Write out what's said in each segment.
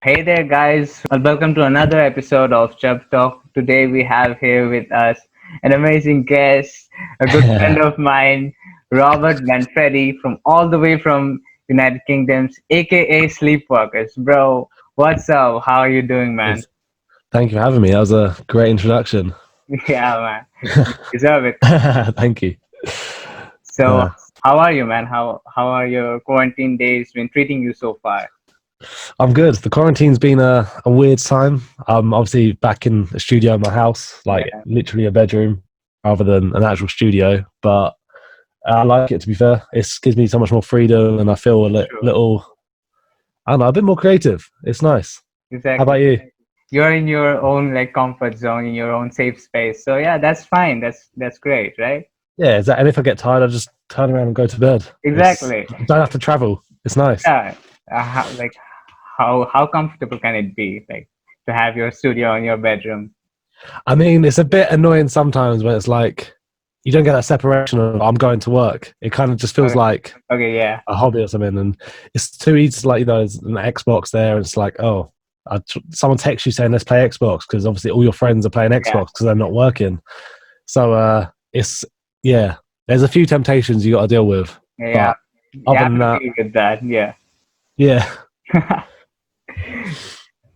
Hey there, guys. Welcome to another episode of Chirptalk. Today we have here with us an amazing guest, a good friend of mine, Robert Manfredi, from all the way from United Kingdoms, aka Sleepwalkrs. Bro, what's up? How are you doing, man? Yes. Thank you for having me. That was a great introduction. Yeah, man. You deserve it. Thank you. So, Uh, how are you, man? How are your quarantine days been treating you so far? I'm good. The quarantine's been a weird time. I'm obviously back in a studio in my house, like Yeah, literally a bedroom rather than an actual studio. But I like it, to be fair. It gives me so much more freedom and I feel true. little, I don't know, a bit more creative. It's nice. How about Exactly. you? You're in your own like comfort zone, in your own safe space. So yeah, that's fine. That's great, right? Yeah, and if I get tired, I just turn around and go to bed. Exactly. I don't have to travel. It's nice. Yeah. How comfortable can it be like to have your studio in your bedroom? I mean, it's a bit annoying sometimes when it's like you don't get that separation of I'm going to work. It kind of just feels Okay, like okay, yeah, a hobby or something, and it's too easy to, like, there's an Xbox there, and it's like, oh, someone texts you saying let's play Xbox because obviously all your friends are playing yeah, Xbox because they're not working. So it's yeah, there's a few temptations you got to deal with, yeah. but You other have than to that, deal with that. Yeah. yeah,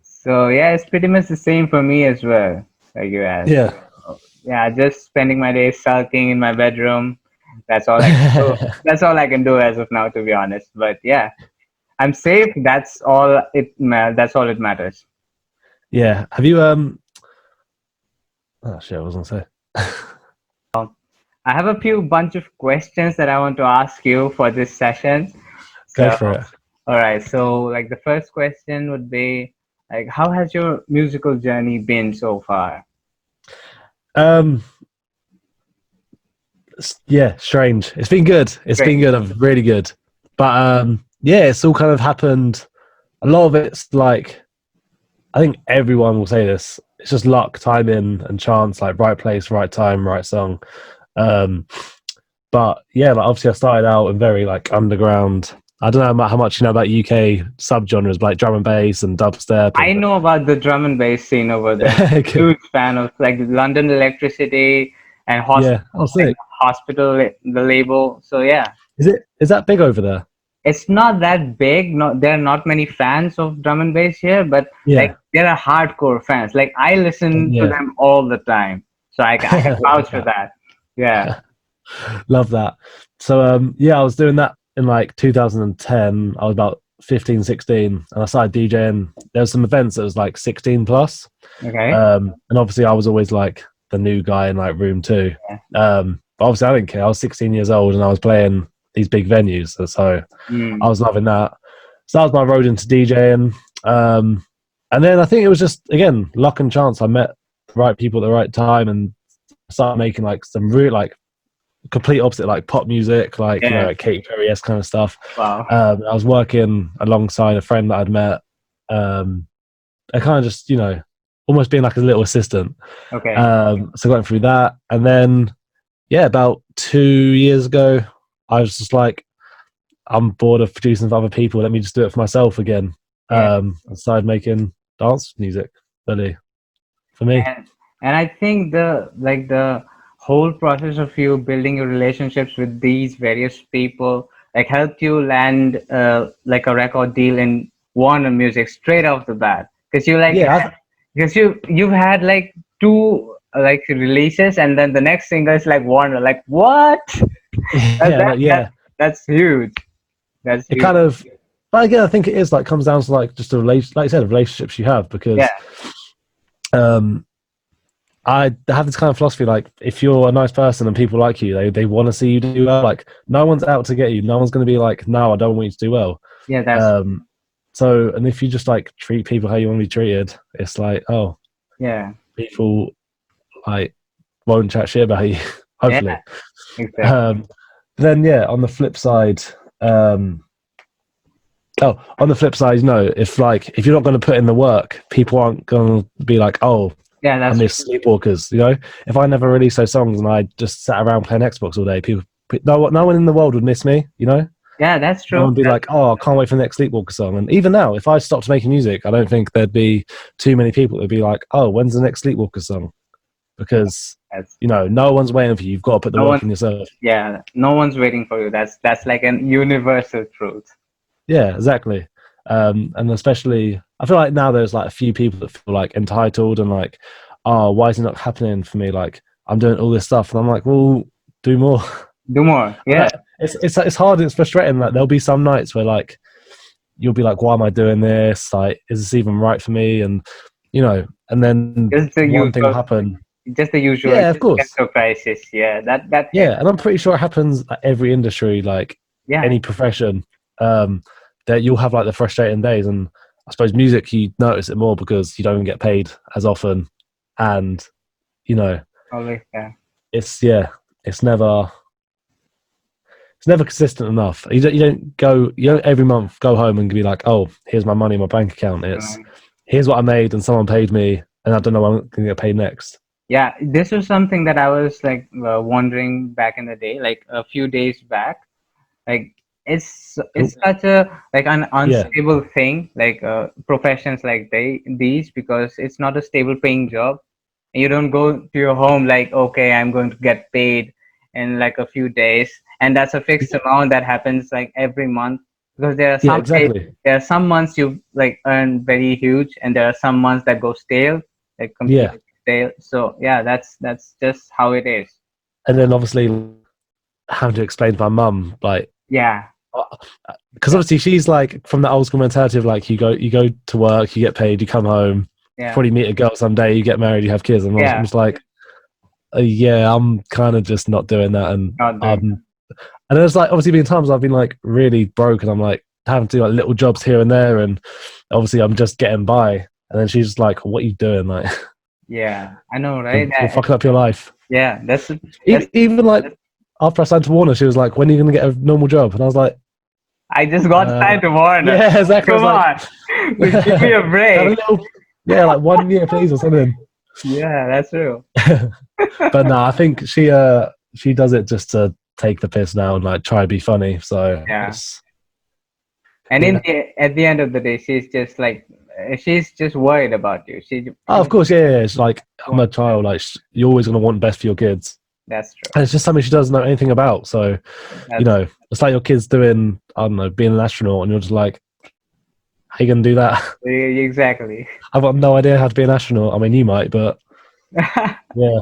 So yeah, it's pretty much the same for me as well, like you asked. yeah. Yeah, just spending my days sulking in my bedroom. That's all I can do. That's all I can do as of now, to be honest. But yeah, I'm safe. That's all it matters. Yeah. Have you oh shit, I was gonna say. I have a few bunch of questions that I want to ask you for this session. Go So, for it. all right. So, like the first question would be like, how has your musical journey been so far? Um, yeah, strange. It's been good. It's Great. been good. Really good. But yeah, it's all kind of happened. A lot of it's like, I think everyone will say this. It's just luck, timing, and chance. Like right place, right time, right song. Um, but yeah, like obviously I started out in very like underground. I don't know how much you know about UK subgenres like drum and bass and dubstep I and know about the drum and bass scene over there. Good. Huge fan of like London Electricity and Yeah. Oh, like sick. Hospital, the label. So yeah, Is that big over there? it's not that big. Not there are not many fans of drum and bass here, but like Yeah. there are hardcore fans. Like I listen to Yeah. them all the time, so I can Love vouch for that. that. Yeah, Love that. So yeah, I was doing that in like 2010. I was about 15, 16, and I started DJing. There was some events that was like 16 plus. okay. And obviously I was always like the new guy in like room two. Yeah. But obviously I didn't care. I was 16 years old and I was playing these big venues. So I Mm, was loving that. So that was my road into DJing. And then I think it was just, again, luck and chance. I met the right people at the right time and started making like some real, like, complete opposite, like pop music, like, you know, yeah. like Katy Perry-esque kind of stuff. Wow. I was working alongside a friend that I'd met. I kind of just, you know, almost being like a little assistant. Okay. So going through that, and then yeah, about 2 years ago, I was just like, I'm bored of producing for other people. Let me just do it for myself again. Yeah. I started making dance music, really, for me. And I think the whole process of you building your relationships with these various people like helped you land like a record deal in Warner Music straight off the bat because Yeah, you've had like two like releases and then the next single is like Warner, like what? that, yeah, that, like, that yeah. that's huge. That's It huge. kind of, but again, I think it is like comes down to like just a relation, like I said, relationships you have Yeah, because um, I have this kind of philosophy like if you're a nice person and people like you, they want to see you do well. Like no one's out to get you. No one's going to be like, no, I don't want you to do well. yeah, that's Um, so, and if you just like treat people how you want to be treated, it's like, oh, yeah, people like won't chat shit about you. yeah, Hopefully. exactly. Um, then yeah, on the flip side, um, on the flip side, you know, if you're not going to put in the work, people aren't going to be like, oh, Yeah, I that's miss Sleepwalkers. You know, if I never released those songs and I just sat around playing Xbox all day, no one in the world would miss me. You know. Yeah, that's No true. one would be like, "Oh, I can't wait for the next Sleepwalker song." And even now, if I stopped making music, I don't think there'd be too many people that'd be like, "Oh, when's the next Sleepwalker song?" Because That's no one's waiting for you. You've got to put the no one. work in yourself. Yeah, no one's waiting for you. That's like an universal truth. Yeah, exactly. And especially, I feel like now there's like a few people that feel like entitled and like, "Oh, why is it not happening for me?" Like I'm doing all this stuff, and I'm like, "Well, do more." Do more. I Yeah, know it's hard. It's frustrating. Like there'll be some nights where like you'll be like, why am I doing this? Like, is this even right for me? And and then just the one thing will usual. happen. Just the usual Yeah, of course. existential crisis. Yeah, that hits. Yeah, and I'm pretty sure it happens at every industry, like Yeah, any profession. Um, that you'll have like the frustrating days, and I suppose music you notice it more because you don't get paid as often, and you know, always. Yeah, it's it's never it's never consistent enough. You don't every month go home and be like, oh, here's my money in my bank account. It's um, here's what I made and someone paid me, and I don't know when I'm going to get paid next. yeah. This was something that I was like wondering back in the day, like a few days back. Like it's Oh, such a like an yeah, unstable thing, like professions like these, because it's not a stable paying job. You don't go to your home like, okay, I'm going to get paid in like a few days, and that's a fixed amount that happens like every month. Because there are yeah, some days, exactly. there are some months you like earn very huge, and there are some months that go stale, like Yeah, completely stale. So yeah, that's just how it is. and then obviously having to explain to my mum like Yeah, because obviously she's like from the old school mentality of like you go to work, you get paid, you come home, yeah, probably meet a girl someday, you get married, you have kids, and I'm yeah. just like, yeah, I'm kind of just not doing that, and Not doing. and there's like obviously been times I've been like really broke, and I'm like having to do like little jobs here and there, and obviously I'm just getting by, and then she's just like, what are you doing, like Yeah, I know, right? you're fucking up your life. Yeah, that's. Even like after I signed to Warner, she was like, when are you gonna get a normal job? And I was like, I just got signed to Warner. yeah, exactly. I was Come like, on, just give me a have a break. little, yeah, like 1 year, please, or something. Yeah, that's true. But no, I think she does it just to take the piss now and like try to be funny. So Yeah, it's and yeah. at the end of the day, she's just worried about you. Oh, of course, yeah. It's like I'm a child. Like you're always gonna want the best for your kids, That's true. and it's just something she doesn't know anything about. So That's it's like your kids doing I don't know being an astronaut, and you're just like, how you gonna do that? exactly. I've got no idea how to be an astronaut. I mean, you might, but yeah,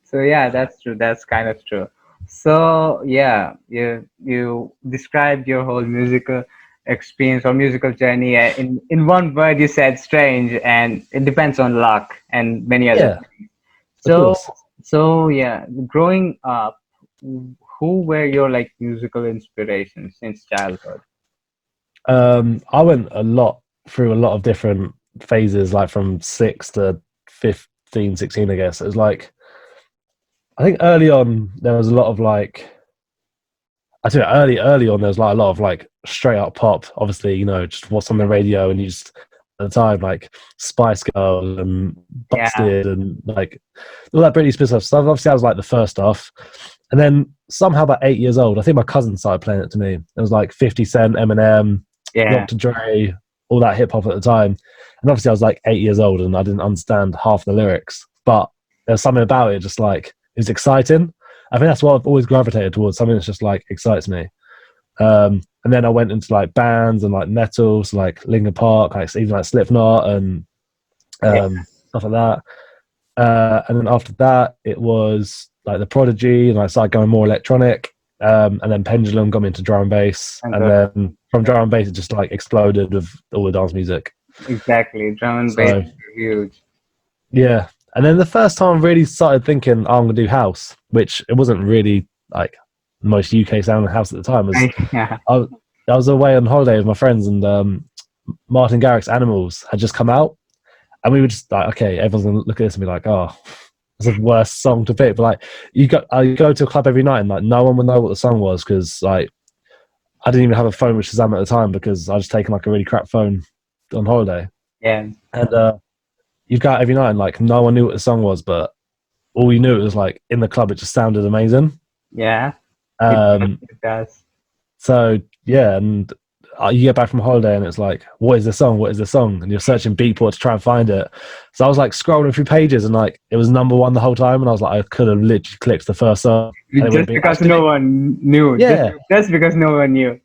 So yeah, that's true. That's kind of true. So yeah, you described your whole musical experience or musical journey in one word. You said strange, and it depends on luck and many other yeah, things. of So course. so yeah, growing up, who were your like musical inspirations since childhood? I went through a lot of different phases, like from 6 to 15, 16, I guess. It was like, I think early on, there was a lot of like, I think early on, there was like a lot of like straight up pop, obviously, just what's on the radio and you just, at the time, like Spice Girls and Yeah, Busted and like all that Britney Spears stuff. So obviously, I was like the first stuff. And then somehow, about 8 years old, I think my cousin started playing it to me. It was like 50 Cent, Eminem, yeah, Dr. Dre, all that hip hop at the time. And obviously, I was like 8 years old and I didn't understand half the lyrics, but there's something about it, just like it's exciting. I think that's what I've always gravitated towards, something that's just like excites me. And then I went into like bands and like metal, so like Linkin Park, like even like Slipknot and yeah. stuff like that. And then after that, it was like the Prodigy, and I started going more electronic. And then Pendulum got me into drum and bass, And and then from drum and bass, it just like exploded with all the dance music. exactly, drum and bass So is huge. yeah, and then the first time I really started thinking, oh, I'm gonna do house, which it wasn't really like the most UK sounding house at the time. Was Yeah, I, I was away on holiday with my friends, and Martin Garrix's Animals had just come out, and we were just like, okay, everyone's gonna look at this and be like, oh, it's the worst song to pick. But like, I go to a club every night, and like, no one would know what the song was because like, I didn't even have a phone with Shazam at the time because I was taking like a really crap phone on holiday, yeah, and you'd go out every night, and like, no one knew what the song was, but all you knew it was like in the club, it just sounded amazing. yeah. It does. Um, It does. so yeah, and you get back from holiday and it's like, what is the song? What is the song? And you're searching Beatport to try and find it. So I was like scrolling through pages and like it was number one the whole time, and I was like, I could have literally clicked the first song and it would have Just been because no one knew. yeah. Just because no one knew.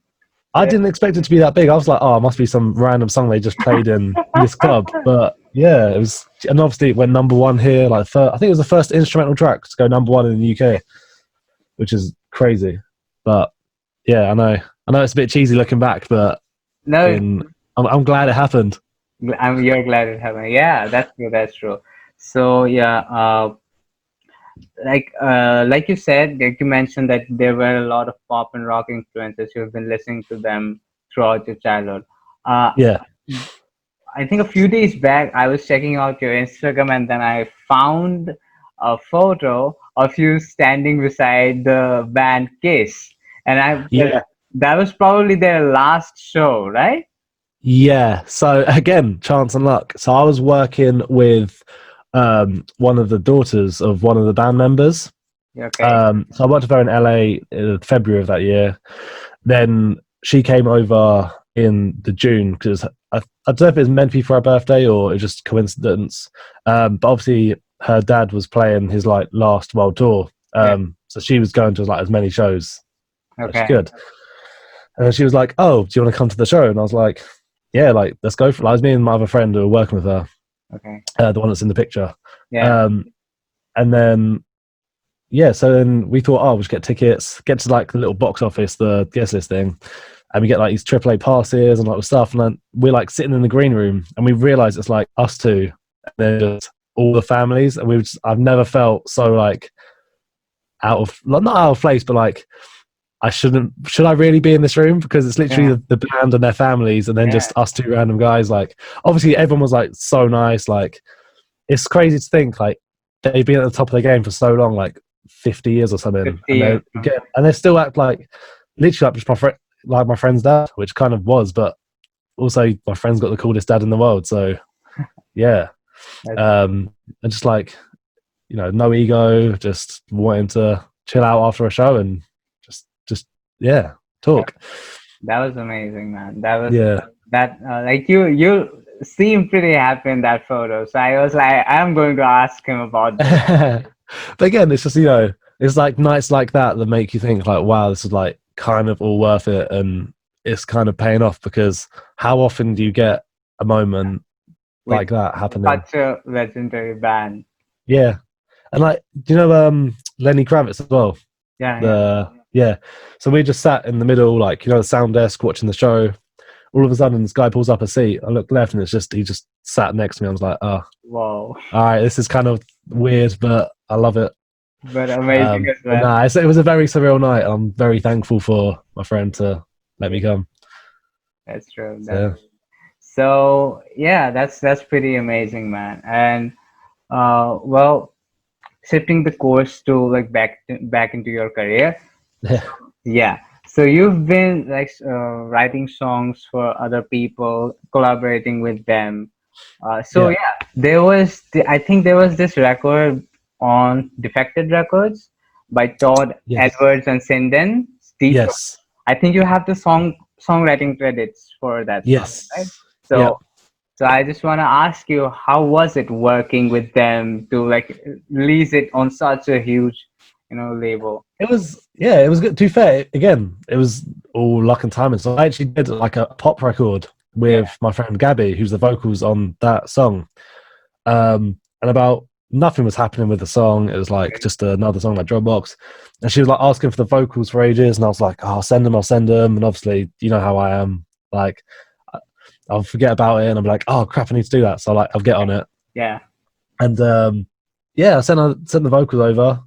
I Yeah. didn't expect it to be that big. I was like, oh, it must be some random song they just played in this club. But yeah, it was, and obviously it went number one here. Like, I think it was the first instrumental track to go number one in the UK, which is crazy. But yeah, I know it's a bit cheesy looking back, but No, I'm glad it happened. you're glad it happened. Yeah, that's true. That's true. So yeah, like you said, like you mentioned that there were a lot of pop and rock influences. You've been listening to them throughout your childhood. Uh, Yeah, I think a few days back, I was checking out your Instagram and then I found a photo of you standing beside the band Kiss. And yeah, that was probably their last show, right? yeah. So again, chance and luck. So I was working with one of the daughters of one of the band members. Okay. So I worked with her in LA in February of that year. Then she came over in the June because I don't know if it was meant to be for her birthday or it was just coincidence. But obviously her dad was playing his like last world tour. Yeah. So she was going to like as many shows as she Okay. could. And then she was like, "Oh, do you want to come to the show?" And I was like, "Yeah, like let's go for it." Like, it was me and my other friend who were working with her, Okay. the one that's in the picture. Yeah. And then yeah, so then we thought, oh, we'll just get tickets, get to like the little box office, the guest list thing, and we get like these AAA passes and all that stuff. And then we're like sitting in the green room, and we realize it's like us two, and then just all the families. And I've never felt so like not out of place, but like should I really be in this room? Because it's literally Yeah. the band and their families, and then Yeah. just us two random guys. Like, obviously, everyone was like so nice. Like, it's crazy to think like they've been at the top of their game for so long, like 50 years or something, 50 years. and they still act like literally like just like my friend's dad, which kind of was, but also my friend's got the coolest dad in the world. So yeah, and just like no ego, just wanting to chill out after a show and just yeah, talk. That was amazing, man. That was Yeah. that like you seemed pretty happy in that photo. So I was like, I'm going to ask him about this. But again, it's just it's like nights like that that make you think like, wow, this is like kind of all worth it, and it's kind of paying off, because how often do you get a moment With like that happening? such a legendary band. Yeah, and like, do you know Lenny Kravitz as well? Yeah, yeah. Yeah. So we just sat in the middle, like the sound desk, watching the show. All of a sudden, this guy pulls up a seat. I look left, and he just sat next to me. I was like, oh, Whoa. all right, this is kind of weird, but I love it. But amazing as But well. nah, it was a very surreal night. I'm very thankful for my friend to let me come. That's true. So, So yeah, that's pretty amazing, man. And well, shifting the course to like back into your career. yeah, Yeah. So you've been like writing songs for other people, collaborating with them. So yeah, yeah, I think there was this record on Defected Records by Todd yes, Edwards and Sinden. Steve, yes, I think you have the songwriting credits for that song, right? yes, yeah. So so I just want to ask you, how was it working with them to like release it on such a huge, label? It was good. To be fair, again, it was all luck and timing. So I actually did like a pop record Yeah. with my friend Gabby, who's the vocals on that song. And about nothing was happening with the song. It was like just another song like Dropbox. And she was like asking for the vocals for ages, and I was like, oh, I'll send them. And obviously, you know how I am. Like, I'll forget about it, and I'm like, oh crap, I need to do that. So like, I'll get on it. Yeah. And yeah, I sent the vocals over.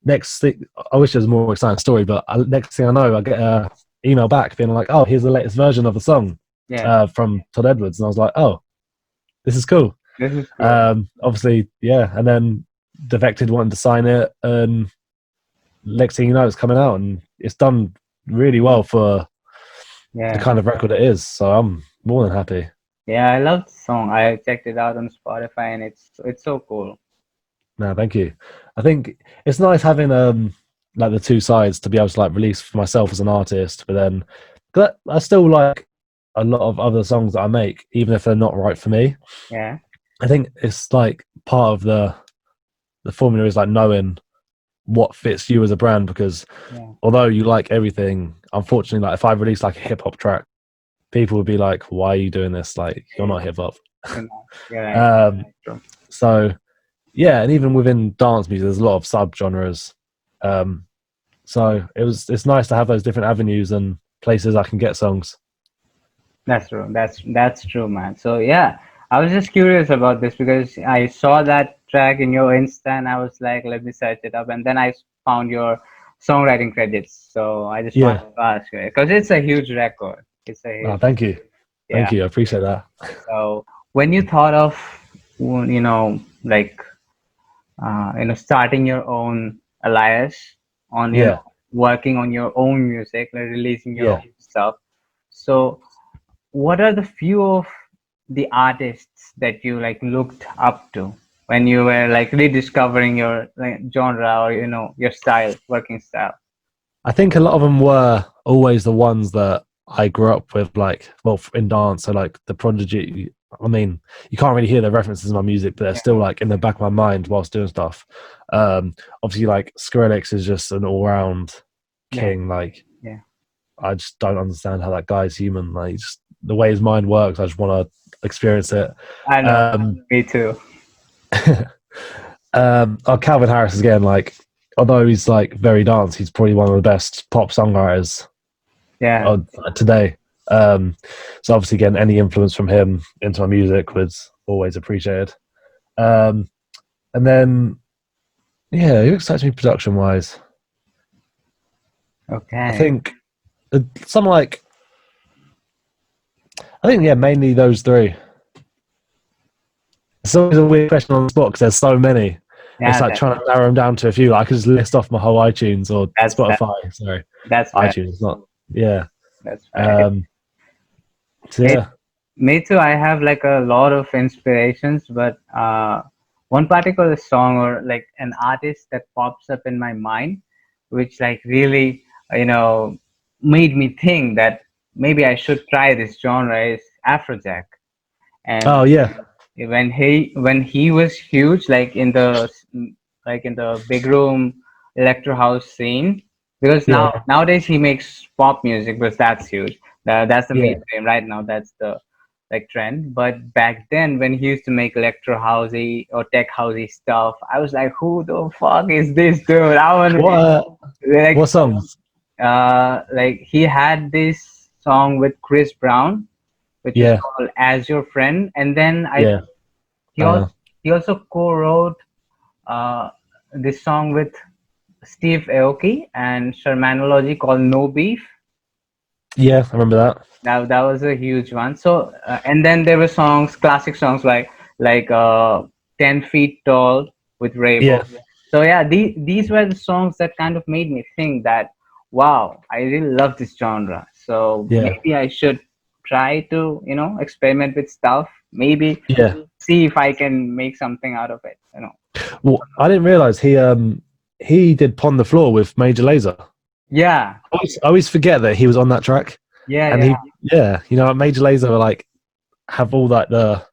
Next thing, I wish there was a more exciting story, but next thing I know, I get a email back being like, "Oh, here's the latest version of the song Yeah. from Todd Edwards," and I was like, "Oh, this is cool." This is cool. Obviously, yeah, and then Defected wanted to sign it, and next thing you know, it's coming out, and it's done really well for the Yeah. kind of record it is. So I'm more than happy. Yeah, I love the song. I checked it out on Spotify and it's so cool. No, thank you. I think it's nice having like the two sides to be able to like release for myself as an artist, but then 'Cause I still like a lot of other songs that I make, even if they're not right for me. Yeah. I think it's like part of the formula is like knowing what fits you as a brand, because Yeah. although you like everything, unfortunately, like if I release like a hip hop track, people would be like, "Why are you doing this? Like, you're not hip hop." You're right. Um, True. so yeah, and even within dance music, there's a lot of sub genres. Um, so it's nice to have those different avenues and places I can get songs. That's true. That's true, man. So yeah, I was just curious about this because I saw that track in your Insta and I was like, let me search it up, and then I found your songwriting credits. So I just wanted Yeah. to ask you because it's a huge record. It's a Oh, huge, thank you. yeah. Thank you. I appreciate that. So when you thought of, like, starting your own alias on, Yeah. working on your own music, like releasing your Yeah. own stuff. So what are the few of the artists that you like looked up to when you were like rediscovering your like genre or your style, working style? I think a lot of them were always the ones that I grew up with, like, well, in dance. So, like, the Prodigy. I mean, you can't really hear the references in my music, but they're Yeah, still like in the back of my mind whilst doing stuff. Obviously, like Skrillex is just an all-round yeah, king. Like, yeah. I just don't understand how that guy's human. Like, just the way his mind works, I just want to experience it. I know. Um, Me too. Calvin Harris again. Like, although he's like very dance, he's probably one of the best pop songwriters Yeah. today. So obviously, again, any influence from him into my music was always appreciated. Um, and then, yeah, who excites me production wise? I Okay. think some like, I think, yeah, mainly those three. It's always a weird question on the spot because there's so many. It's Yeah, like trying to narrow them down to a few. Like, I could just list off my whole iTunes or that's that Spotify. Sorry, that's fair. iTunes, not, yeah. That's fair. Um, so Me, yeah, me too. I have like a lot of inspirations, but one particular song or like an artist that pops up in my mind, which like really, you know, made me think that maybe I should try this genre is Afrojack. And oh yeah, when he was huge, like in the big room electro house scene, because yeah, nowadays he makes pop music, because that's huge. That's the yeah, mainstream right now. That's the like trend. But back then, when he used to make electro housey or tech housey stuff, I was like, who the fuck is this dude? I want what like what songs? like he had this song with Chris Brown, which is Yeah, called As Your Friend, and then yeah, he I also know. he also co-wrote uh, this song with Steve Aoki and Shermanology called No Beef. Yeah, I remember that. That was a huge one. So and then there were songs, classic songs like 10 Feet Tall with Rainbow. Yeah, So yeah, these were the songs that kind of made me think that wow, I really love this genre. So yeah, maybe I should try to experiment with stuff. Maybe yeah. see if I can make something out of it. Well, I didn't realize he did Pond the Floor with Major Lazer. Yeah, I always forget that he was on that track, yeah, and yeah, Major Lazer were like have all that the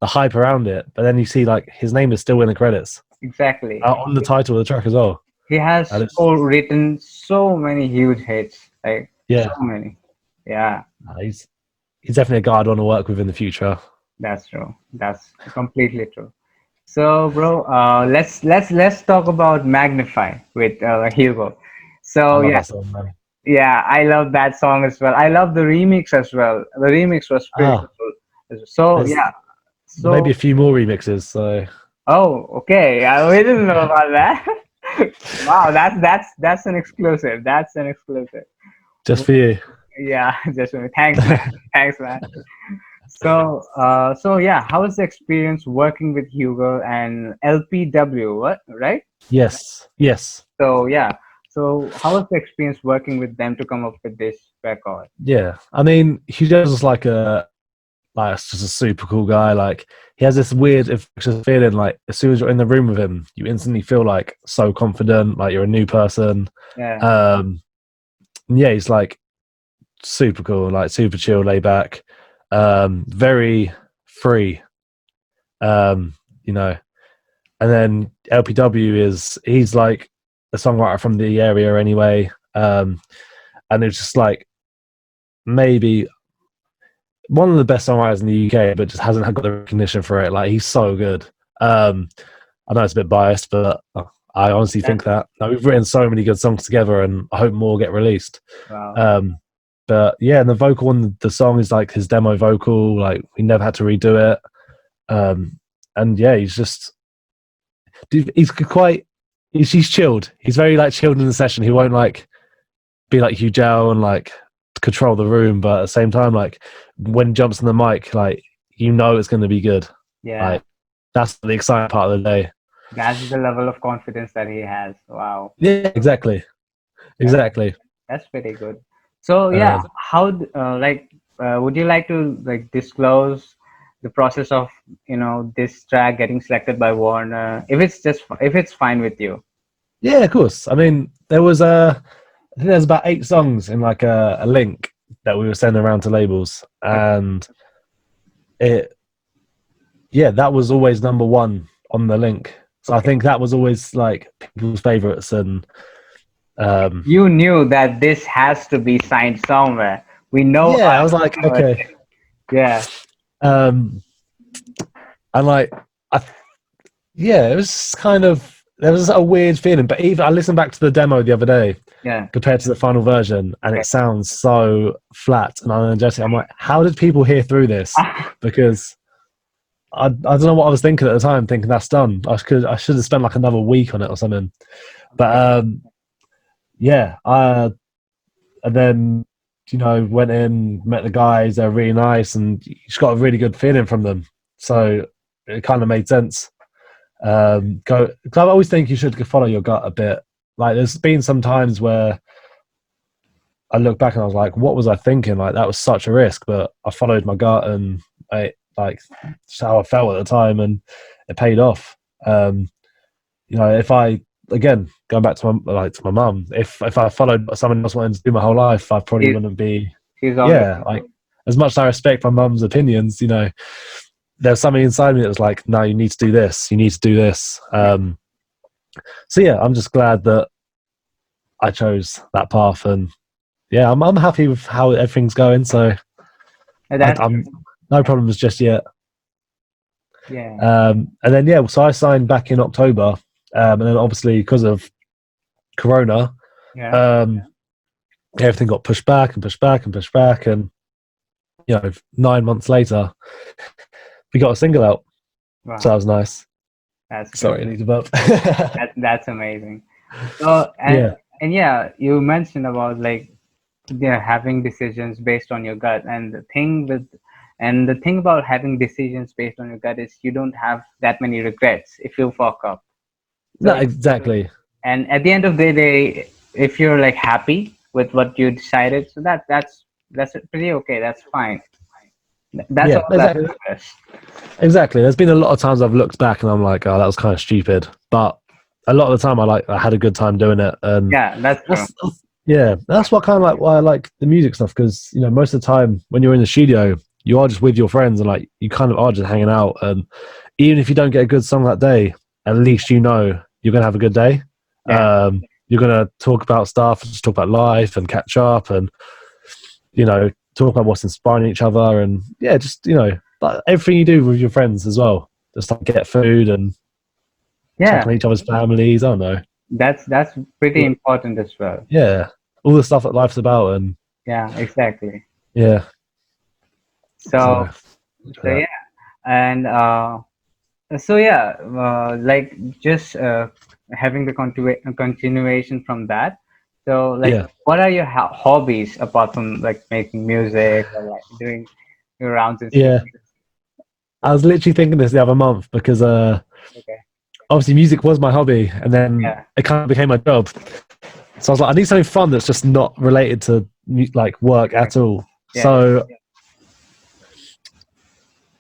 hype around it, but then you see like his name is still in the credits exactly. on the title of the track as well. He has And it's written so many huge hits, like so yeah, many. Yeah, he's definitely a guy I'd want to work with in the future. that's true. That's completely true. So, bro, let's talk about Magnify with Hugo. I So love yeah, that song, man. yeah, I love that song as well. I love the remix as well. The remix was pretty Ah, cool. So there's yeah, maybe so a few more remixes. So oh, okay, we didn't know about that. Wow, that's an exclusive. That's an exclusive. just for you. Yeah, just thanks, man. Thanks, man. So yeah, how was the experience working with Hugo and LPW? What, right? Yes, yes. So yeah, so how was the experience working with them to come up with this record? Yeah, I mean, Hugo's just like just a super cool guy. Like, he has this weird infectious feeling. Like, as soon as you're in the room with him, you instantly feel like so confident, like you're a new person. Yeah, Yeah, he's like super cool, like super chill, laid back, very free, you know. And then LPW he's like a songwriter from the area anyway, and it's just like maybe one of the best songwriters in the UK, but just hasn't got the recognition for it. Like he's so good. I know it's a bit biased, but I honestly think that like, we've written so many good songs together, and I hope more get released. Wow. But yeah, and the vocal on the song is like his demo vocal. Like we never had to redo it. And yeah, he's chilled. He's very like chilled in the session. He won't like be like Hugh Jow and like control the room, but at the same time, like when he jumps on the mic, like you know it's going to be good. Yeah. Like that's the exciting part of the day. That's the level of confidence that he has. Wow. Yeah, exactly. That's pretty good. So yeah, how would you like to like disclose the process of this track getting selected by Warner? If it's fine with you. Yeah, of course. I mean, I think there's about 8 songs in like a link that we were sending around to labels, and that was always number 1 on the link. So I think that was always like people's favorites, and you knew that this has to be signed somewhere. We know. Yeah, I was like, okay. Yeah. And like, it was kind of, there was a weird feeling, but even I listened back to the demo the other day, compared to the final version, and it sounds so flat and unenergetic. I'm like, how did people hear through this? Because I don't know what I was thinking at the time, thinking that's done. I should have spent like another week on it or something. But and then went in, met the guys. They're really nice, and you just got a really good feeling from them. So it kind of made sense. Because I always think you should follow your gut a bit. Like there's been some times where I look back and I was like, what was I thinking? Like that was such a risk, but I followed my gut, and I like just how I felt at the time, and it paid off. If I, again, going back to my mum, if I followed what someone else wanted to do my whole life, I probably wouldn't be. Like as much as I respect my mum's opinions, there's something inside me that was like, no, you need to do this. You need to do this. So yeah, I'm just glad that I chose that path, and yeah, I'm happy with how everything's going. So I'm no problems just yet. Yeah. And then so I signed back in October, and then obviously because of Corona, everything got pushed back and pushed back and pushed back, and 9 months later, we got a single out. Wow. So that was nice. That's sorry, I need to burp. That's amazing. So and you mentioned about like having decisions based on your gut, and the thing about having decisions based on your gut is you don't have that many regrets if you fuck up. So, no, exactly. And at the end of the day, if you're like happy with what you decided, so that's pretty okay. That's fine. That's all exactly. That matters. Exactly. There's been a lot of times I've looked back and I'm like, oh, that was kind of stupid. But a lot of the time I had a good time doing it. And that's what kind of like why I like the music stuff, because most of the time when you're in the studio, you are just with your friends, and like you kind of are just hanging out. And even if you don't get a good song that day, at least you're gonna have a good day. Yeah. You're gonna talk about stuff, just talk about life and catch up, and talk about what's inspiring each other, and just like everything you do with your friends as well. Just like get food and check on each other's families. I don't know. That's pretty important as well. Yeah, all the stuff that life's about, and exactly. Yeah. So and like just having the continuation from that. So like, what are your hobbies apart from like making music or like doing your rounds and stuff? Yeah, I was literally thinking this the other month because obviously music was my hobby, and then it kind of became my job. So I was like, I need something fun that's just not related to like work at all. So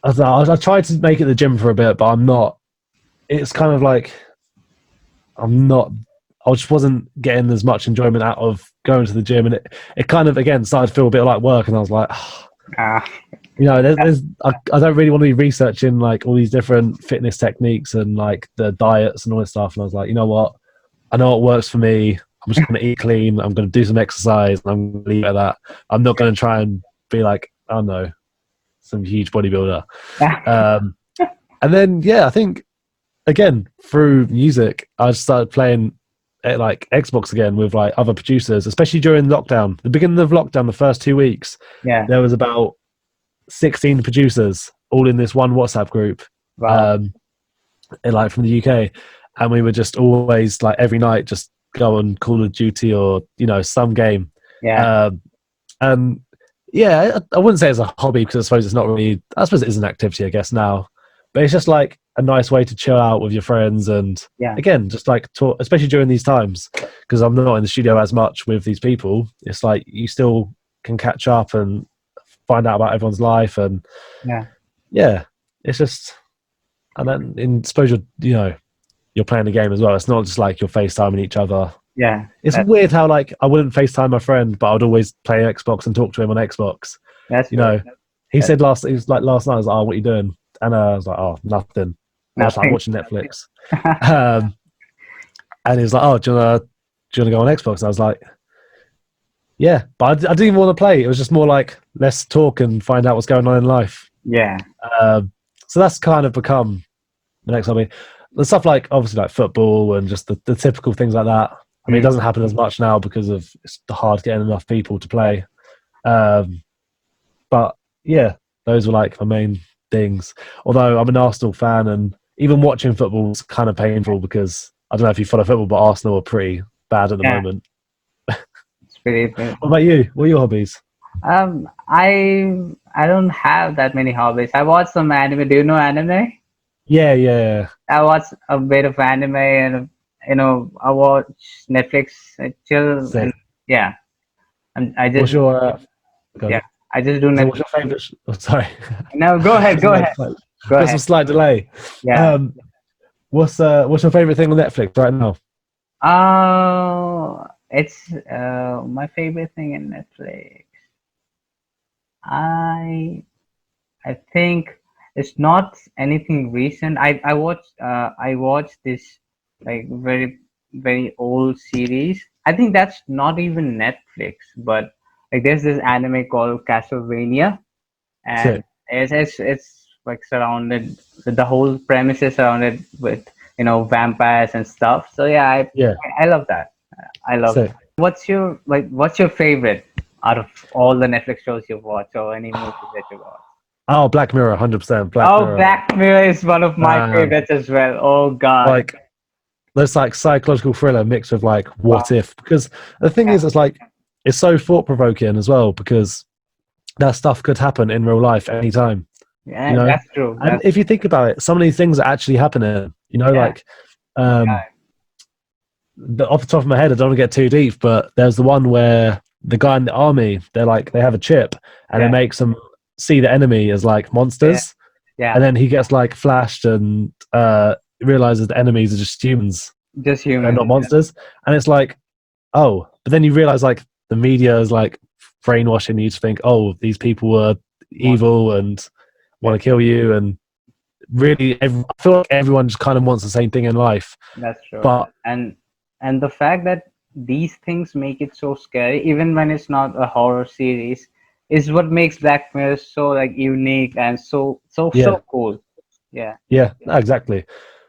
I tried to make it the gym for a bit, but I'm not. It's kind of like I'm not I just wasn't getting as much enjoyment out of going to the gym, and it kind of again started to feel a bit like work, and I was like, Ah, I don't really want to be researching like all these different fitness techniques and like the diets and all this stuff, and I was like, you know what, I know what works for me. I'm just going to eat clean. I'm going to do some exercise, and I'm going to leave it at that. I'm not going to try and be like, I don't know, some huge bodybuilder. And then I think again through music, I started playing at like Xbox again with like other producers, especially during lockdown. The beginning of lockdown, the first 2 weeks, yeah. there was about 16 producers all in this one WhatsApp group, Wow. and like from the UK, and we would just always like every night just go on Call of Duty or some game. Yeah. And I wouldn't say it's a hobby because I suppose it's not really. I suppose it is an activity, I guess now, but it's just like a nice way to chill out with your friends and again just like talk, especially during these times because I'm not in the studio as much with these people. It's like you still can catch up and find out about everyone's life and it's just. And then in suppose you're playing the game as well. It's not just like you're FaceTiming each other. Yeah. It's weird how like I wouldn't FaceTime my friend, but I'd always play Xbox and talk to him on Xbox. That's He said last night, I was like, oh, what are you doing? And I was like, oh, nothing. I was like watching Netflix. And he was like, oh, do you want to go on Xbox? And I was like, yeah, but I didn't even want to play. It was just more like, let's talk and find out what's going on in life. Yeah. So that's kind of become the next hobby. The stuff like obviously like football and just the typical things like that. I mean, it doesn't happen as much now because of it's hard getting enough people to play. But yeah, those were like my main things. Although I'm an Arsenal fan, and even watching football is kind of painful because I don't know if you follow football, but Arsenal are pretty bad at the moment. It's pretty good. What about you? What are your hobbies? I don't have that many hobbies. I watch some anime. Do you know anime? Yeah. I watch a bit of anime and I watch Netflix, chill, and and I just What's your I just do Netflix. What's your favorite? Oh, sorry. No, go ahead. Go ahead. Got some slight delay. Yeah. What's your favorite thing on Netflix right now? It's my favorite thing in Netflix. I think it's not anything recent. I watched this like very very old series. I think that's not even Netflix, but like there's this anime called Castlevania, and it's like surrounded. The whole premise is surrounded with vampires and stuff. So I love that. I love it. What's your favorite out of all the Netflix shows you've watched or any movies that you watched? Oh, Black Mirror, 100%. Black Mirror is one of my favorites as well. Oh God. Like there's like psychological thriller mixed with like what if, because the thing is, it's like it's so thought provoking as well because that stuff could happen in real life anytime. Yeah, that's true. And if you think about it, some of these things are actually happening. Like off the top of my head, I don't want to get too deep, but there's the one where the guy in the army, they have a chip and it makes them see the enemy as like monsters. And then he gets like flashed and realizes the enemies are just humans. They're not monsters. And it's like, oh, but then you realize like the media is like brainwashing you to think, oh, these people are evil and want to kill you. And really, I feel like everyone just kind of wants the same thing in life. That's true. But and the fact that these things make it so scary, even when it's not a horror series, is what makes Black Mirror so like unique and so cool. Yeah, exactly.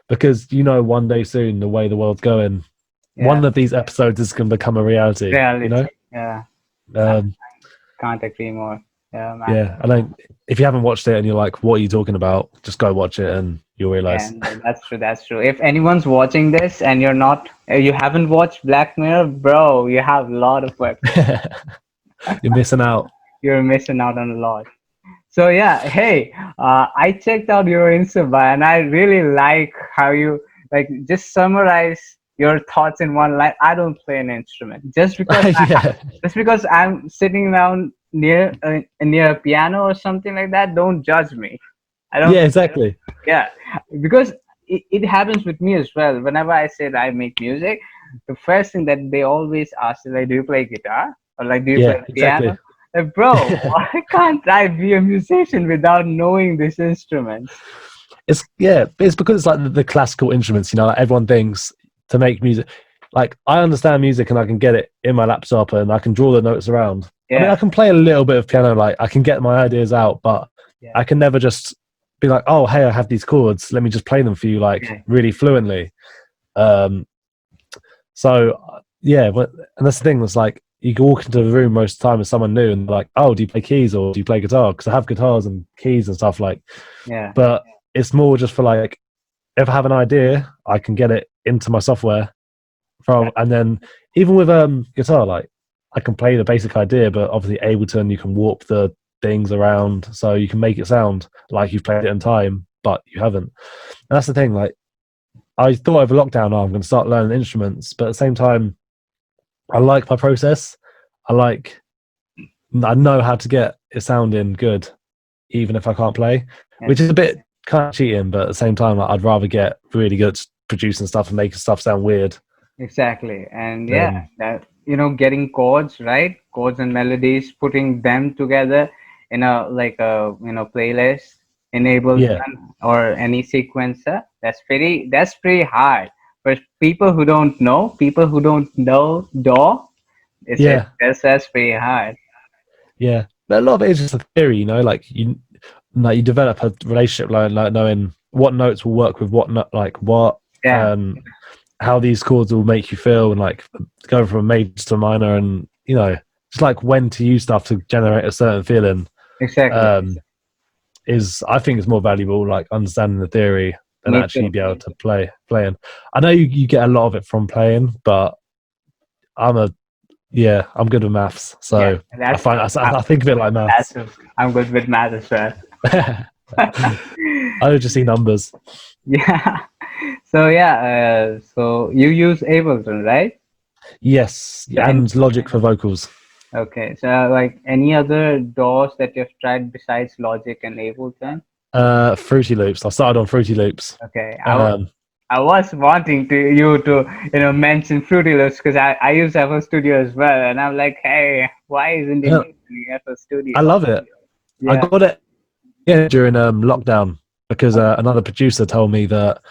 Because one day soon, the way the world's going, one of these episodes is going to become a reality. Yeah. Can't agree more. Yeah, man. Yeah. I think if you haven't watched it and you're like, "What are you talking about?" Just go watch it and you'll realize. That's true. If anyone's watching this and you haven't watched Black Mirror, bro, you have a lot of work. You're missing out. You're missing out on a lot. So hey, I checked out your Insta bio and I really like how you just summarize your thoughts in one line. I don't play an instrument just because I'm sitting down near a piano or something like that. Don't judge me. I don't. Yeah, exactly. Yeah, because it happens with me as well. Whenever I say that I make music, the first thing that they always ask is like, do you play guitar or like do you play Yeah, piano? exactly. Like, bro, why can't I be a musician without knowing these instruments? It's because it's like the classical instruments. Like everyone thinks to make music. Like I understand music and I can get it in my laptop and I can draw the notes around. I mean, I Yeah, can play a little bit of piano. Like I can get my ideas out, but yeah, I can never just be like, oh, hey, I have these chords. Let me just play them for you, like yeah, really fluently. Um, and that's the thing. It's like you can walk into the room most of the time with someone new and they're like, oh, do you play keys or do you play guitar? Because I have guitars and keys and stuff like. yeah. But it's more just for like if I have an idea, I can get it into my software from, That, and then even with guitar, like I can play the basic idea, but obviously Ableton, you can warp the things around so you can make it sound like you've played it in time, but you haven't. And that's the thing. Like I thought over lockdown, oh, I'm going to start learning instruments, but at the same time, I like my process. I like I know how to get it sounding good, even if I can't play, yeah, which is a bit kind of cheating, but at the same time, like, I'd rather get really good at producing stuff and making stuff sound weird exactly. And yeah, than that getting chords, right? Chords and melodies, putting them together in a like a playlist enabled yeah, or any sequencer. That's pretty hard. For people who don't know DAW, yeah, that's pretty hard. yeah. But a lot of it is just a theory, like you develop a relationship, like knowing what notes will work with what, like what, Yeah, um, how these chords will make you feel, and like going from a major to a minor, and just like when to use stuff to generate a certain feeling. exactly. Um, is I think it's more valuable, like understanding the theory than Me actually too. be able to playing. I know you get a lot of it from playing, but I'm a I'm good with maths, Yeah, so I that's find I think of it like maths. I'm good with math as well. I just see numbers. Yeah. So yeah, so you use Ableton, right? Yes, So and and Logic for vocals. okay, so like any other DAWs that you've tried besides Logic and Ableton? Fruity Loops. I started on Fruity Loops. Okay, Um, I was wanting to mention Fruity Loops because I use FL Studio as well, and I'm like, hey, why isn't he yeah, mentioning FL I Studio? love it. I Yeah, got it during lockdown because another producer told me that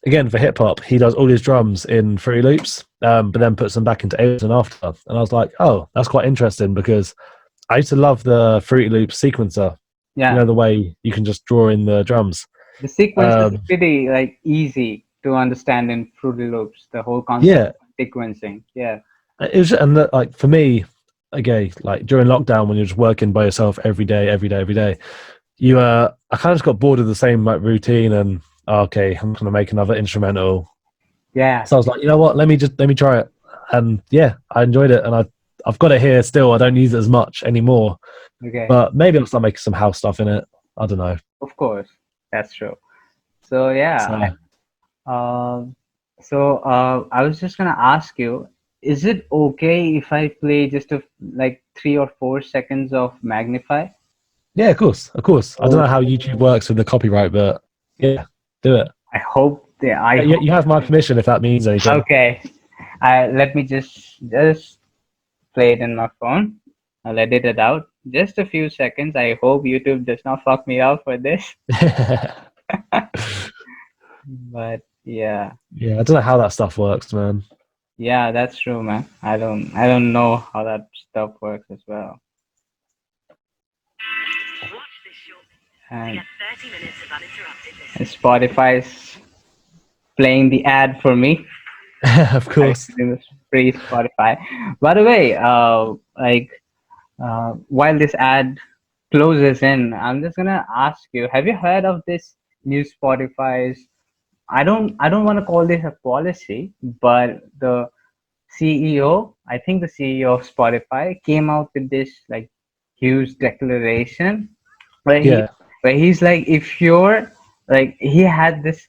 again for hip hop he does all his drums in Fruity Loops, but then puts them back into Ableton after. And I was like, oh, that's quite interesting because I used to love the Fruity Loops sequencer. yeah. The way you can just draw in the drums. The sequence is Um, pretty like easy to understand in Fruity Loops. The whole concept yeah, of sequencing. Yeah, it was, and like for me, again, like during lockdown when you're just working by yourself every day, every day, every day, I kind of just got bored of the same like routine and okay, I'm gonna make another instrumental. yeah. So I was like, you know what, let me try it, and yeah, I enjoyed it, and I've got it here still. I don't use it as much anymore, Okay, but maybe I'll start making some house stuff in it. I don't know. of course, that's true. So yeah, So um, I was just gonna ask you, is it okay if I play just like 3 or 4 seconds of Magnify? yeah, of course, of course. I don't know Oh, how YouTube works with the copyright, but yeah, do it. I hope. You have my permission if that means anything. Okay, let me just play it in my phone. I'll edit it out. Just a few seconds. I hope YouTube does not fuck me up for this. But yeah, Yeah, I don't know how that stuff works, man. yeah, that's true, man. I don't know how that stuff works as well. And Spotify's playing the ad for me. Of I course. use free Spotify. By the way, while this ad closes in, I'm just gonna ask you: have you heard of this new Spotify's? I don't want to call this a policy, but the CEO, I think the CEO of Spotify came out with this like huge declaration where he Yeah. where he's like, if you're like he had this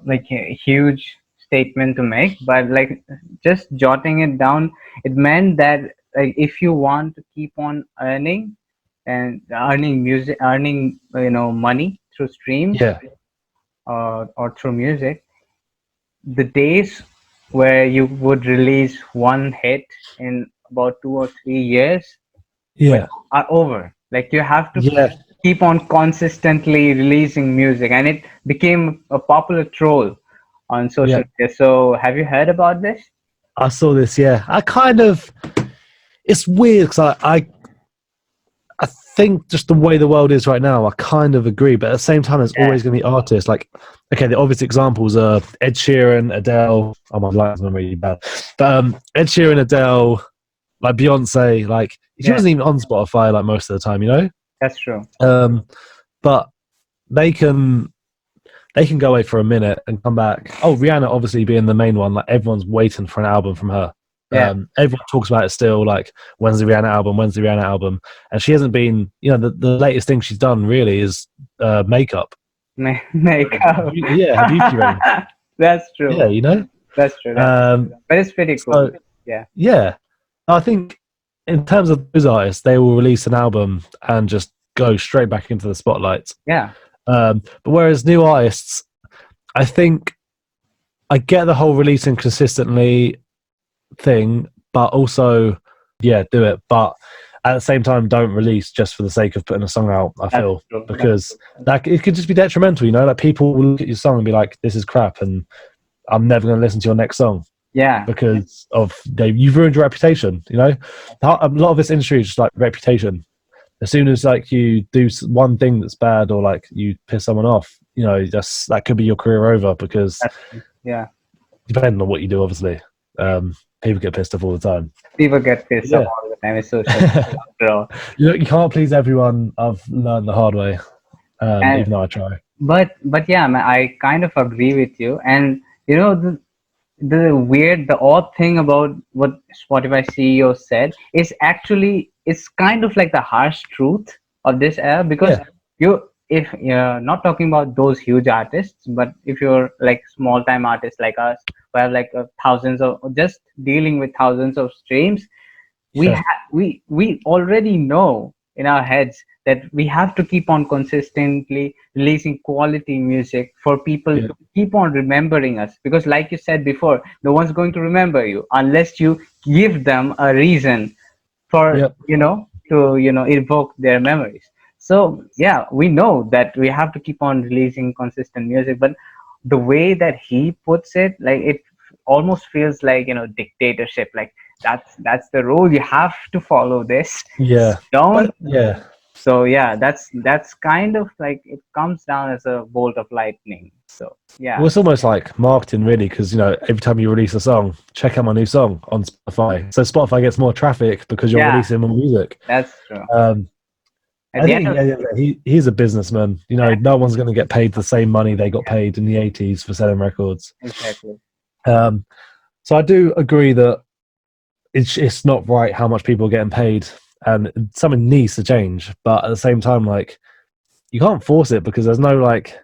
like a huge statement to make, but like just jotting it down, it meant that like if you want to keep on earning and earning money through streams Yeah. or through music, the days where you would release one hit in about 2 or 3 years, which Yeah, are over. Like you have to yeah, keep on consistently releasing music, and it became a popular troll on social yeah. media. So, have you heard about this? I saw this. Yeah, I kind of. It's weird because I think just the way the world is right now, I kind of agree. But at the same time, there's Yeah, always going to be artists. Like, okay, the obvious examples are Ed Sheeran, Adele. Oh, my lines are really bad. But Ed Sheeran, Adele, like Beyonce, like she yeah, wasn't even on Spotify like most of the time, you know. that's true. But they can go away for a minute and come back. Oh, Rihanna obviously being the main one, like everyone's waiting for an album from her. Yeah, Everyone talks about it still, like when's the Rihanna album? When's the Rihanna album? And she hasn't been, the latest thing she's done really is makeup. makeup. Yeah, her beauty range. That's true. Yeah, you know. That's true. That's Um, but it's pretty cool. so Yeah, yeah, I think in terms of those artists, they will release an album and just go straight back into the spotlight. yeah, But whereas new artists, I think I get the whole releasing consistently thing, but also, yeah, do it. But at the same time, don't release just for the sake of putting a song out. I that's feel true. That's because true. that it could just be detrimental. Like people will look at your song and be like, "This is crap," and I'm never going to listen to your next song Yeah, because of you've ruined your reputation. A lot of this industry is just like reputation. As soon as like you do one thing that's bad or like you piss someone off, just that could be your career over because that's true. Yeah. depending on what you do, obviously, people get pissed off all the time. People get pissed off Yeah, all the time. It's social media after all. you can't please everyone. I've learned the hard way, And even though I try. but yeah, man, I kind of agree with you. And you know the odd thing about what Spotify CEO said is actually it's kind of like the harsh truth of this era because Yeah, you if you're not talking about those huge artists, but if you're like small time artists like us who have like thousands of just dealing with thousands of streams, yeah, we already know in our heads that we have to keep on consistently releasing quality music for people yeah, to keep on remembering us, because like you said before, no one's going to remember you unless you give them a reason for yep, to evoke their memories. So yeah, we know that we have to keep on releasing consistent music, but the way that he puts it, like it almost feels like dictatorship. Like that's the rule, you have to follow this. yeah. Don't. But yeah, So yeah, that's kind of like it comes down as a bolt of lightning. So well, yeah, it's almost like marketing, really, because every time you release a song, check out my new song on Spotify. So Spotify gets more traffic because you're yeah, releasing more music. that's true. Um, At I the end think of he's a businessman. yeah, No one's going to get paid the same money they got yeah, paid in the '80s for selling records. exactly. Um, so I do agree that it's not right how much people are getting paid, and something needs to change. But at the same time, like you can't force it because there's no like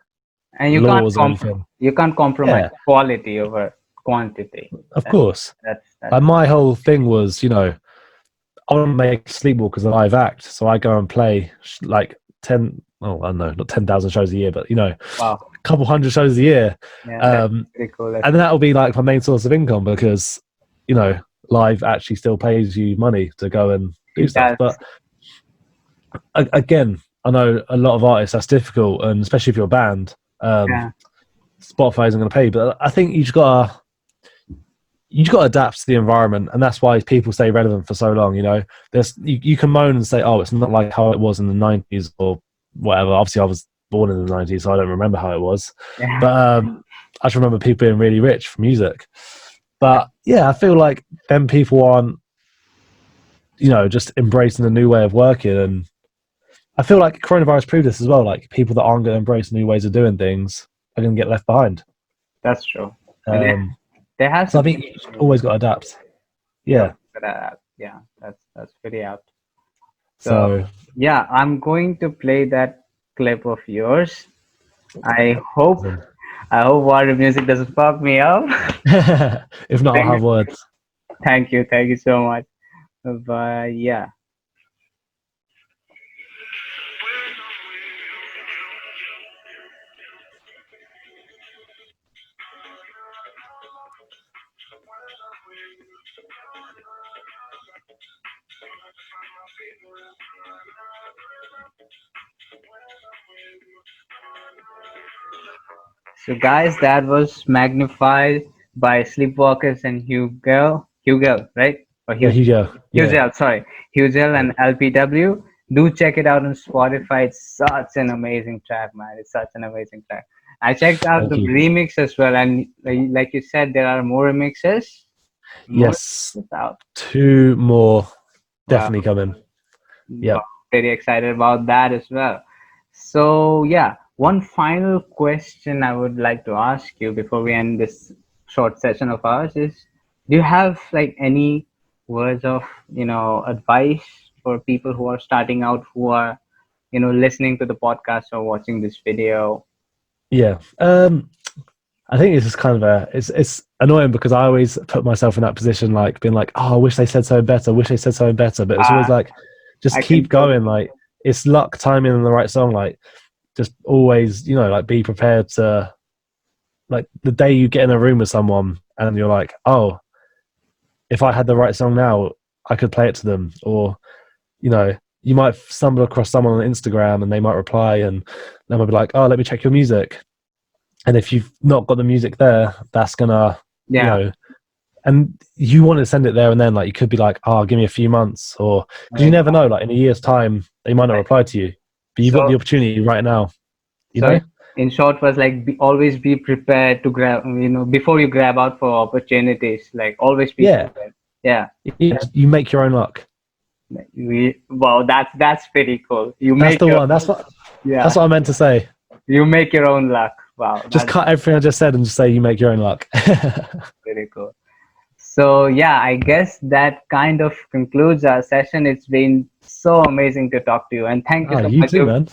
And laws or anything. you can't compromise Yeah, quality over quantity. of That, course. that's Like my whole thing was, I want to make Sleepwalkers a live act, so I go and play like 10. Oh, I don't know, not 10,000 shows a year, but a wow. couple hundred shows a year, Yeah, that's um, pretty cool. That's and that'll be like my main source of income because you know live actually still pays you money to go and do it stuff. does. But again, I know a lot of artists that's difficult, and especially if you're a band, Yeah, Spotify isn't going to pay. But I think you just got to adapt to the environment, and that's why people stay relevant for so long. You can moan and say, "Oh, it's not like how it was in the '90s or whatever." Obviously, I was born in the '90s, so I don't remember how it was. yeah, But I just remember people being really rich for music. But yeah, I feel like then people aren't, just embracing a new way of working, and I feel like coronavirus proved this as well. Like people that aren't going to embrace new ways of doing things are going to get left behind. that's true. And Um, there has so to I be think you just always got to adapt. yeah, Yeah. yeah, that's pretty apt. So So yeah, I'm going to play that clip of yours. I hope I hope Warrior Music doesn't fuck me up. if not, I'll Thank have words. thank you so much. But yeah, So, guys, that was magnified by Sleepwalkers and Hugo, right? Or Yeah, here you go. Yeah. Huzel, sorry, Huzel Yeah. and LPW. Do check it out on Spotify. It's such an amazing track, man. It's such an amazing track. I checked out Thank the you. remix as well, and like you said, there are more remixes. More Yes. remixes out. Two more Wow. definitely coming. Wow, Yep. very excited about that as well. So, yeah, one final question I would like to ask you before we end this short session of ours is, do you have like any words of, advice for people who are starting out, who are, listening to the podcast or watching this video? Yeah. I think it's just kind of it's annoying because I always put myself in that position, like being like, oh, I wish they said something better, wish they said something better. But it's Uh, always like, just I can keep going. Like it's luck, timing, and the right song. Like just always, like be prepared to, like the day you get in a room with someone and you're like, oh, if I had the right song now, I could play it to them. Or, you might stumble across someone on Instagram and they might reply and they might be like, oh, let me check your music. And if you've not got the music there, that's gonna, Yeah, and you want to send it there and then, like you could be like, oh, give me a few months, or because you right. never know, like in a year's time, they might not reply to you, but you've got the So, opportunity right now, you so know? in short, was like always be prepared to grab, before you grab out for opportunities. Like always be Yeah, prepared. Yeah. you make your own luck. Wow, that's pretty cool. That's the one. That's Yeah, what I meant to say. you make your own luck. Wow, Just that's cut everything I just said and just say you make your own luck. pretty cool. So yeah, I guess that kind of concludes our session. It's been so amazing to talk to you, and thank you Oh, so you much. too, man.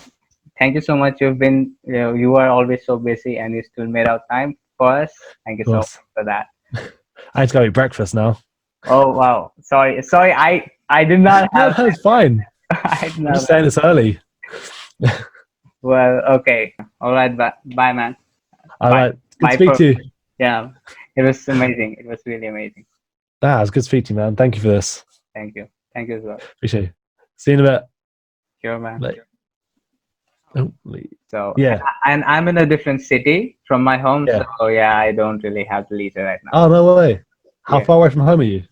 Thank you so much. You are always so busy, and you still made out time for us. Thank you Of so much course. for that. I need to go eat breakfast now. Oh wow, sorry. I did not No, have. it's fine. I did I'm not just saying have. this early. Well, okay. All right. Bye, man. All Bye. right. Good to Bye speak for to you. yeah. It was amazing. It was really amazing. It's good to speak to you, man. Thank you for this. Thank you. Thank you as well. Appreciate it. See you in a bit. Sure, man. Like, oh, So, yeah. and I'm in a different city from my home, Yeah. so yeah, I don't really have the leisure right now. Oh, no way. How Yeah. far away from home are you?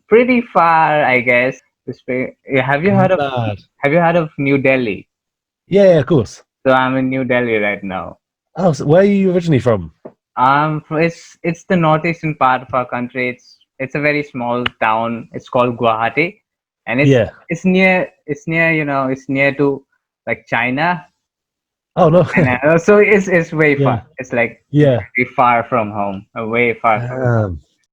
Pretty far, I guess. Have you heard of Mad. New Delhi? Yeah, of course. So I'm in New Delhi right now. Oh, so where are you originally from? It's the northeastern part of our country. It's a very small town. It's called Guwahati, and Yeah. it's near to like China, Oh, no. and so it's way Yeah. far. It's like Yeah. very far from home, way far from. Damn.